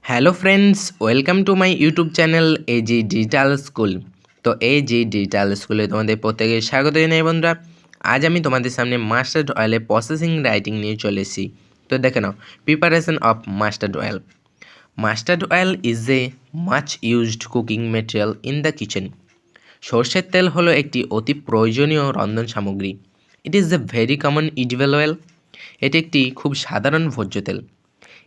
Hello friends, welcome to my YouTube channel AG digital school. তো AG digital স্কুলে তোমাদের প্রত্যেকে স্বাগত জানাই বন্ধুরা। আজ আমি তোমাদের সামনে মাস্টার্ড অয়েলের প্রসেসিং রাইটিং নিয়ে চলে এসেছি। তো দেখে নাও, preparation of mustard oil. Mustard oil is a much used cooking material in the kitchen. সর্ষের তেল হলো একটি অতি প্রয়োজনীয় রন্ধন সামগ্রী। It is a very common edible oil. এটি একটি খুব সাধারণ ভোজ্য তেল।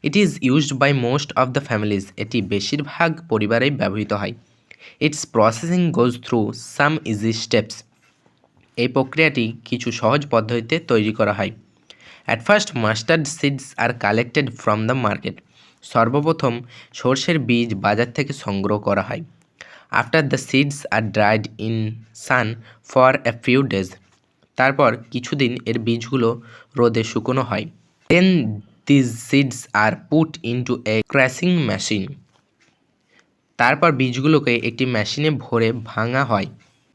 It is used by most of the families. এটি বেশিরভাগ পরিবারেই ব্যবহৃত হয়। Its processing goes through some easy steps. এই প্রক্রিয়াটি কিছু সহজ পদ্ধতিতে তৈরি করা হয়। At first mustard seeds are collected from the market. সর্বপ্রথম সর্ষের বীজ বাজার থেকে সংগ্রহ করা হয়। After the seeds are dried in sun for a few days. তারপর কিছুদিন এর বীজগুলো রোদে শুকনো হয়। দেন these seeds are put into a crushing machine. তারপর বীজগুলোকে একটি মেশিনে ভরে ভাঙা হয়।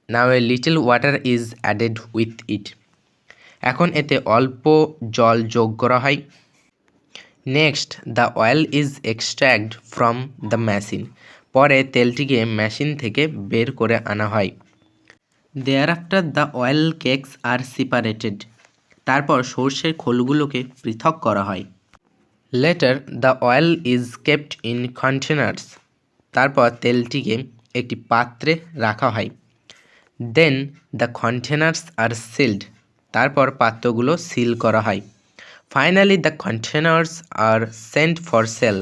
Now a little water is added with it. এখন এতে অল্প জল যোগ করা হয়। Next the oil is extract from the machine. পরে তেলটিকে মেশিন থেকে বের করে আনা হয়। Thereafter the oil cakes are separated. তারপর সর্ষের খোলগুলোকে পৃথক করা হয়। Later the oil is kept in containers. তারপর তেলটিকে একটি পাত্রে রাখা হয়। Then the containers are sealed. তারপর পাত্রগুলো সিল করা হয়। Finally the containers are sent for sale.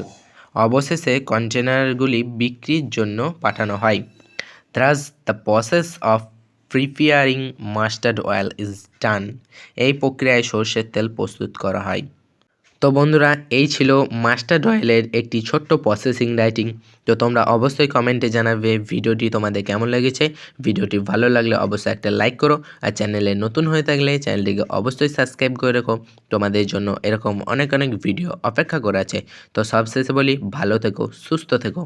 অবশেষে কন্টেনারগুলি বিক্রির জন্য পাঠানো হয়। Thus the process of preparing mustard oil is done. এই প্রক্রিয়ায় সর্ষের তেল প্রস্তুত করা হয়। তো বন্ধুরা, এই ছিল মাস্টার্ড অয়েলের একটি ছোট্ট প্রসেসিং রাইটিং। তো তোমরা অবশ্যই কমেন্টে জানাবে ভিডিওটি তোমাদের কেমন লেগেছে। ভিডিওটি ভালো লাগলে অবশ্যই একটা লাইক করো, আর চ্যানেলে নতুন হয়ে থাকলে চ্যানেলটিকে অবশ্যই সাবস্ক্রাইব করে রেখো। তোমাদের জন্য এরকম অনেক অনেক ভিডিও অপেক্ষা করে আছে। তো সবশেষে বলি, ভালো থেকো, সুস্থ থেকো।